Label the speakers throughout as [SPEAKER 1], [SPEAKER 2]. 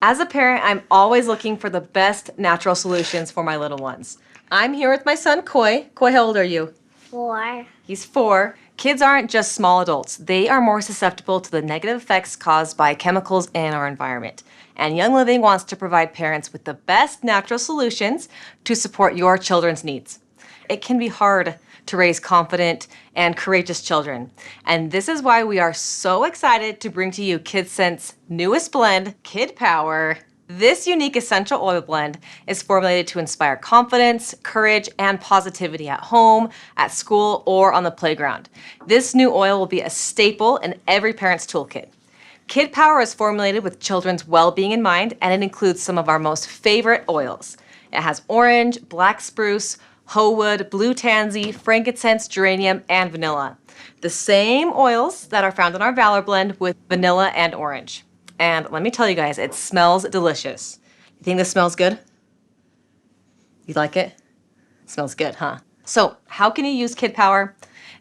[SPEAKER 1] As a parent, I'm always looking for the best natural solutions for my little ones. I'm here with my son, Koi. Koi, how old are you?
[SPEAKER 2] 4.
[SPEAKER 1] He's 4. Kids aren't just small adults. They are more susceptible to the negative effects caused by chemicals in our environment. And Young Living wants to provide parents with the best natural solutions to support your children's needs. It can be hard to raise confident and courageous children. And this is why we are so excited to bring to you KidScents' newest blend, KidPower. This unique essential oil blend is formulated to inspire confidence, courage, and positivity at home, at school, or on the playground. This new oil will be a staple in every parent's toolkit. KidPower is formulated with children's well-being in mind, and it includes some of our most favorite oils. It has orange, black spruce, Howood, blue tansy, frankincense, geranium, and vanilla. The same oils that are found in our Valor blend with vanilla and orange. And let me tell you guys, it smells delicious. You think this smells good? You like it? It smells good, huh? So how can you use KidPower?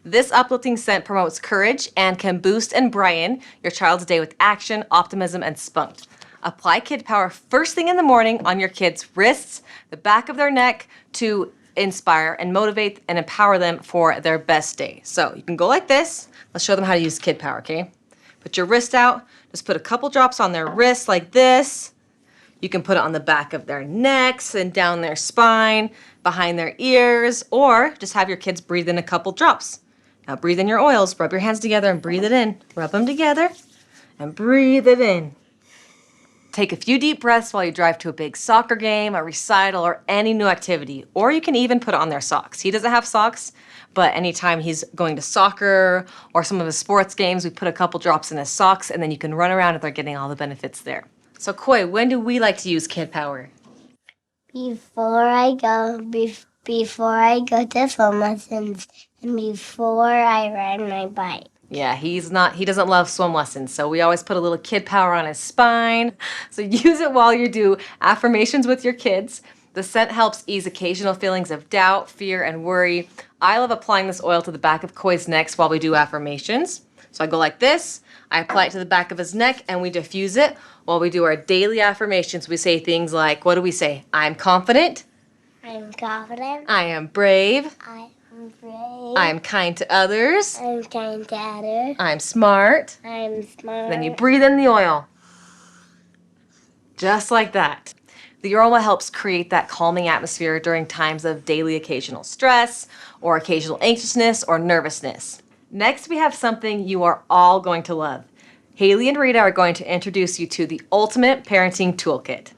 [SPEAKER 1] This uplifting scent promotes courage and can boost and brighten your child's day with action, optimism, and spunk. Apply KidPower first thing in the morning on your kids' wrists, the back of their neck, to inspire and motivate and empower them for their best day. So you can go like this. Let's show them how to use KidPower, okay? Put your wrist out. Just put a couple drops on their wrists like this. You can put it on the back of their necks and down their spine, behind their ears, or just have your kids breathe in a couple drops. Now breathe in your oils. Rub your hands together and breathe it in. Rub them together and breathe it in. Take a few deep breaths while you drive to a big soccer game, a recital, or any new activity. Or you can even put it on their socks. He doesn't have socks, but anytime he's going to soccer or some of his sports games, we put a couple drops in his socks, and then you can run around and they're getting all the benefits there. So Koi, when do we like to use KidPower?
[SPEAKER 2] Before I go to swim lessons and before I ride my bike.
[SPEAKER 1] Yeah, he doesn't love swim lessons, so we always put a little KidPower on his spine. So use it while you do affirmations with your kids. The scent helps ease occasional feelings of doubt, fear, and worry. I love applying this oil to the back of Koi's neck while we do affirmations. So I go like this, I apply it to the back of his neck, and we diffuse it. While we do our daily affirmations, we say things like, what do we say? I'm confident.
[SPEAKER 2] I'm confident.
[SPEAKER 1] I am brave.
[SPEAKER 2] I am brave.
[SPEAKER 1] I am kind to others.
[SPEAKER 2] I'm kind to others.
[SPEAKER 1] I'm smart.
[SPEAKER 2] I'm smart.
[SPEAKER 1] Then you breathe in the oil. Just like that. The aroma helps create that calming atmosphere during times of daily occasional stress or occasional anxiousness or nervousness. Next, we have something you are all going to love. Haley and Rita are going to introduce you to the ultimate parenting toolkit.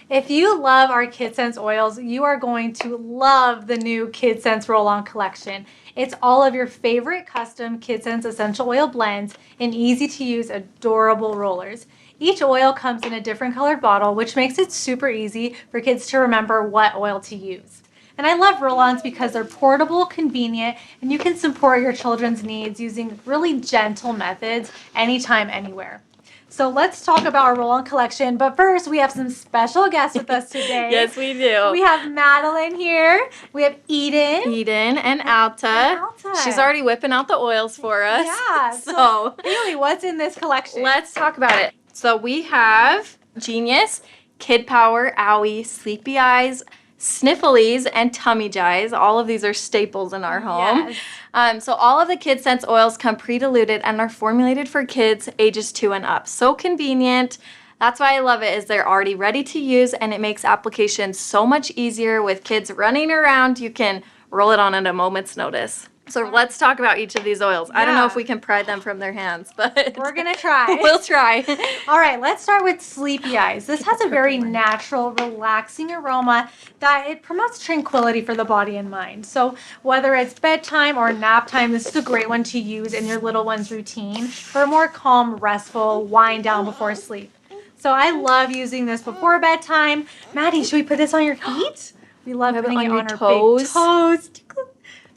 [SPEAKER 3] If you love our KidScents oils, you are going to love the new KidScents Roll-On Collection. It's all of your favorite custom KidScents essential oil blends in easy-to-use, adorable rollers. Each oil comes in a different colored bottle, which makes it super easy for kids to remember what oil to use. And I love roll-ons because they're portable, convenient, and you can support your children's needs using really gentle methods anytime, anywhere. So let's talk about our roll-on collection. But first, we have some special guests with us today.
[SPEAKER 4] Yes, we do.
[SPEAKER 3] We have Madeline here. We have Eden
[SPEAKER 4] and Alta. She's already whipping out the oils for us.
[SPEAKER 3] Yeah.
[SPEAKER 4] So
[SPEAKER 3] Haley, what's in this collection?
[SPEAKER 4] let's talk about it. So we have Genius, KidPower, Owie, Sleepy Eyes, Snifflies, and Tummy Jies. All of these are staples in our home.
[SPEAKER 3] Yes.
[SPEAKER 4] So all of the KidScents oils come pre-diluted and are formulated for kids ages 2 and up. So convenient. That's why I love it, is they're already ready to use, and it makes application so much easier. With kids running around, you can roll it on at a moment's notice. So let's talk about each of these oils. I don't know if we can pry them from their hands, but
[SPEAKER 3] we're going to try.
[SPEAKER 4] We'll try.
[SPEAKER 3] All right, let's start with Sleepy Eyes. This has a very natural, relaxing aroma that it promotes tranquility for the body and mind. So whether it's bedtime or nap time, this is a great one to use in your little one's routine for a more calm, restful wind down before sleep. So I love using this before bedtime. Maddie, should we put this on your feet? We love putting it on her
[SPEAKER 4] toes.
[SPEAKER 3] big toes.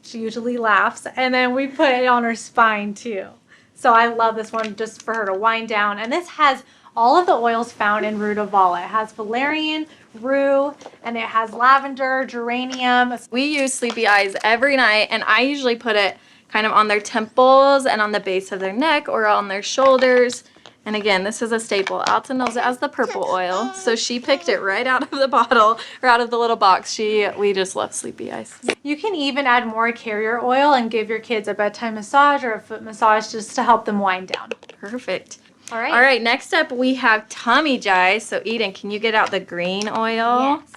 [SPEAKER 3] She usually laughs. And then we put it on her spine too. So I love this one just for her to wind down. And this has all of the oils found in rutavala. It has valerian, rue, and it has lavender, geranium.
[SPEAKER 4] We use Sleepy Eyes every night, and I usually put it kind of on their temples and on the base of their neck or on their shoulders. And again, this is a staple. Alta knows it as the purple oil, so she picked it right out of the bottle or out of the little box. We just love Sleepy Eyes.
[SPEAKER 3] You can even add more carrier oil and give your kids a bedtime massage or a foot massage just to help them wind down.
[SPEAKER 4] Perfect.
[SPEAKER 3] All right.
[SPEAKER 4] All right, next up we have Tummy Jies. So Eden, can you get out the green oil?
[SPEAKER 2] Yes.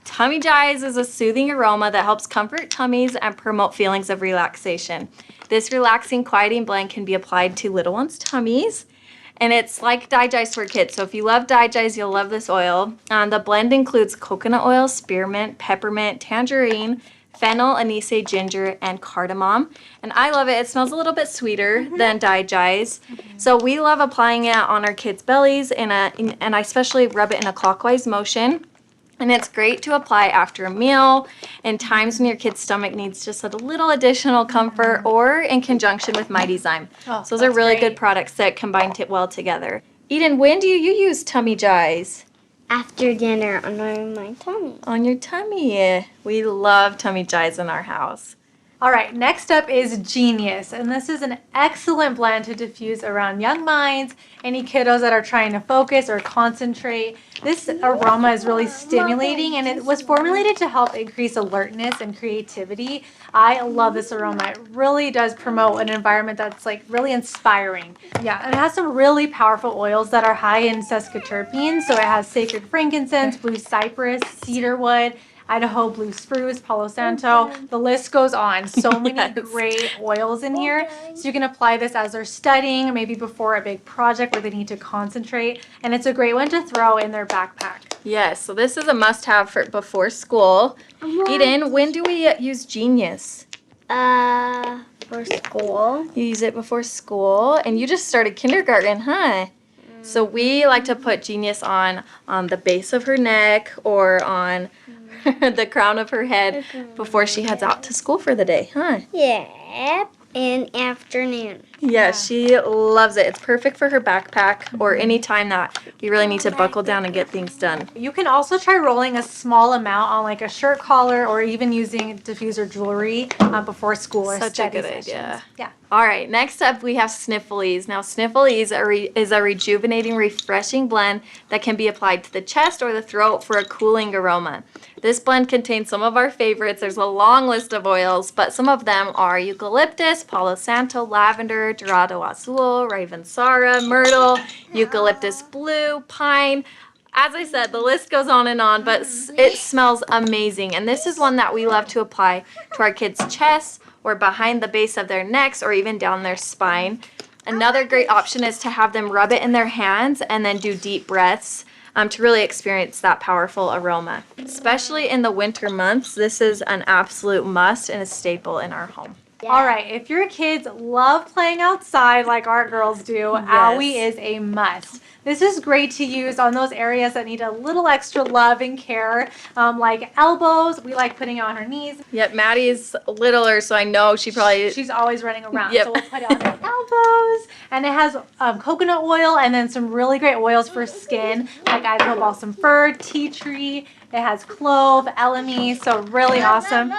[SPEAKER 4] Tummy Jies is a soothing aroma that helps comfort tummies and promote feelings of relaxation. This relaxing, quieting blend can be applied to little ones' tummies. And it's like Digest for kids. So if you love Digest, you'll love this oil. The blend includes coconut oil, spearmint, peppermint, tangerine, fennel, anise, ginger, and cardamom. And I love it. It smells a little bit sweeter than Digest. So we love applying it on our kids' bellies, and I especially rub it in a clockwise motion. And it's great to apply after a meal, in times when your kid's stomach needs just a little additional comfort, or in conjunction with Mighty Zyme.
[SPEAKER 3] Oh,
[SPEAKER 4] So those are
[SPEAKER 3] that's
[SPEAKER 4] really
[SPEAKER 3] great.
[SPEAKER 4] good products that combine well together. Eden, when do you use Tummy Jies?
[SPEAKER 2] After dinner under my tummy.
[SPEAKER 4] On your tummy. We love Tummy Jies in our house.
[SPEAKER 3] All right, next up is Genius, and this is an excellent blend to diffuse around young minds, any kiddos that are trying to focus or concentrate. This aroma is really stimulating, and it was formulated to help increase alertness and creativity. I love this aroma. It really does promote an environment that's like really inspiring. Yeah, and it has some really powerful oils that are high in sesquiterpenes. So it has sacred frankincense, blue cypress, cedarwood, Idaho blue spruce, Palo Santo. The list goes on. So many
[SPEAKER 4] Yes.
[SPEAKER 3] great oils in here. So you can apply this as they're studying, maybe before a big project where they need to concentrate. And it's a great one to throw in their backpack.
[SPEAKER 4] Yes, so this is a must-have for before school. Eden, when do we use Genius?
[SPEAKER 2] For school.
[SPEAKER 4] You use it before school, and you just started kindergarten, huh? So we like to put Genius on the base of her neck or on the crown of her head before she heads out to school for the day, huh?
[SPEAKER 2] Yep. In afternoon.
[SPEAKER 4] Yeah, she loves it. It's perfect for her backpack or any time that we really need to buckle down and get things done.
[SPEAKER 3] You can also try rolling a small amount on like a shirt collar or even using diffuser jewelry before school or
[SPEAKER 4] Such a
[SPEAKER 3] study
[SPEAKER 4] good
[SPEAKER 3] sessions.
[SPEAKER 4] idea.
[SPEAKER 3] Yeah.
[SPEAKER 4] All right, next up we have Snifflies. Now, Snifflies is a rejuvenating, refreshing blend that can be applied to the chest or the throat for a cooling aroma. This blend contains some of our favorites. There's a long list of oils, but some of them are eucalyptus, Palo Santo, lavender, dorado azul, ravensara, myrtle, eucalyptus blue, pine. As I said, the list goes on and on, but it smells amazing. And this is one that we love to apply to our kids' chests or behind the base of their necks or even down their spine. Another great option is to have them rub it in their hands and then do deep breaths to really experience that powerful aroma. Especially in the winter months, this is an absolute must and a staple in our home.
[SPEAKER 3] All right, if your kids love playing outside like our girls do, Owie is a must. This is great to use on those areas that need a little extra love and care, like elbows. We like putting it on her knees.
[SPEAKER 4] Yep, Maddie's littler, so I know
[SPEAKER 3] She's always running around,
[SPEAKER 4] Yep.
[SPEAKER 3] so we'll put it on her elbows. And it has coconut oil and then some really great oils for skin, like Idaho balsam fir, tea tree. It has clove, elemi, so really awesome.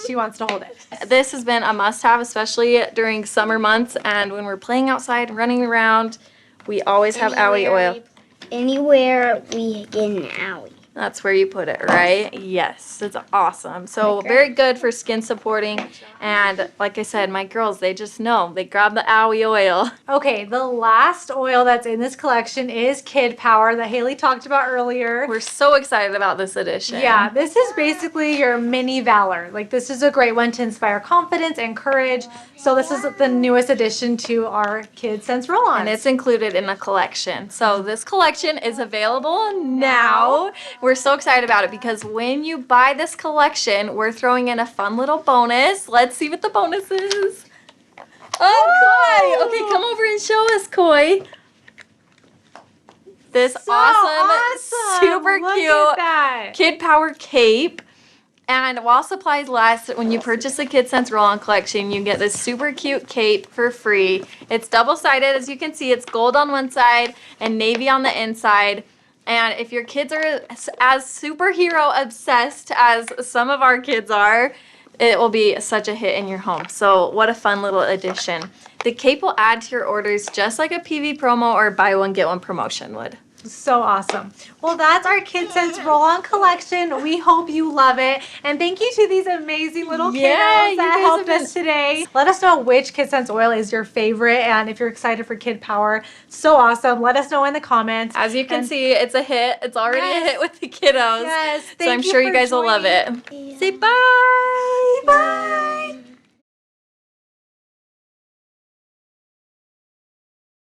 [SPEAKER 3] She wants to hold it.
[SPEAKER 4] This has been a must-have, especially during summer months and when we're playing outside and running around. We always have Owie oil.
[SPEAKER 2] Anywhere we get an owie.
[SPEAKER 4] That's where you put it, right? Yes, it's awesome. So very good for skin supporting. And like I said, my girls, they just know. They grab the Owie oil.
[SPEAKER 3] Okay, the last oil that's in this collection is KidPower that Haley talked about earlier.
[SPEAKER 4] We're so excited about this edition.
[SPEAKER 3] Yeah, this is basically your mini Valor. Like, this is a great one to inspire confidence and courage. So this is the newest addition to our KidScents Roll-On.
[SPEAKER 4] And it's included in a collection. So this collection is available now. We're so excited about it because when you buy this collection, we're throwing in a fun little bonus. Let's see what the bonus is. Oh, Koi! Okay, come over and show us, Koi. This awesome, super
[SPEAKER 3] Look
[SPEAKER 4] cute
[SPEAKER 3] at that.
[SPEAKER 4] KidPower cape. And while supplies last, when you purchase the KidScents Roll-On Collection, you get this super cute cape for free. It's double-sided, as you can see. It's gold on one side and navy on the inside. And if your kids are as superhero obsessed as some of our kids are, it will be such a hit in your home. So what a fun little addition. The cape will add to your orders just like a PV promo or buy one, get one promotion would.
[SPEAKER 3] So awesome. Well, that's our KidScents Roll-On Collection. We hope you love it. And thank you to these amazing little
[SPEAKER 4] Yeah,
[SPEAKER 3] kiddos
[SPEAKER 4] you
[SPEAKER 3] that
[SPEAKER 4] guys
[SPEAKER 3] helped
[SPEAKER 4] have
[SPEAKER 3] us today. Let us know which KidScents oil is your favorite and if you're excited for KidPower. So awesome. Let us know in the comments.
[SPEAKER 4] As you can see, it's a hit. It's already a hit with the kiddos.
[SPEAKER 3] Yes.
[SPEAKER 4] So I'm
[SPEAKER 3] thank you
[SPEAKER 4] sure you
[SPEAKER 3] for
[SPEAKER 4] guys will love it.
[SPEAKER 3] joining.
[SPEAKER 4] Say bye.